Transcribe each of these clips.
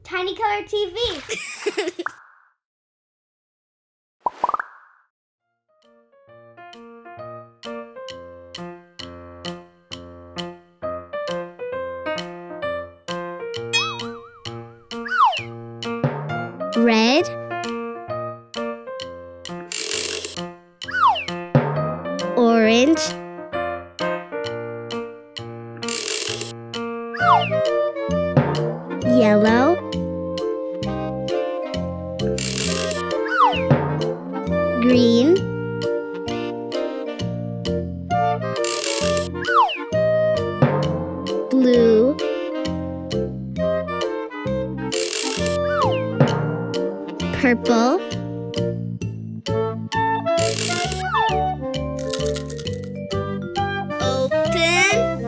Tiny Color TV. Red, orange, yellow, green, blue, purple,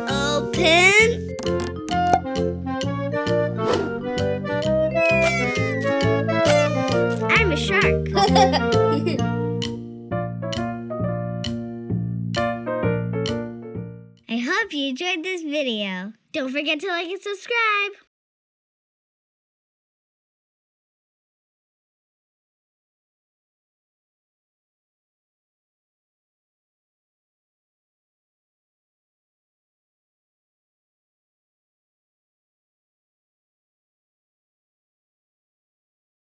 open. I'm a shark. I hope you enjoyed this video. Don't forget to like and subscribe.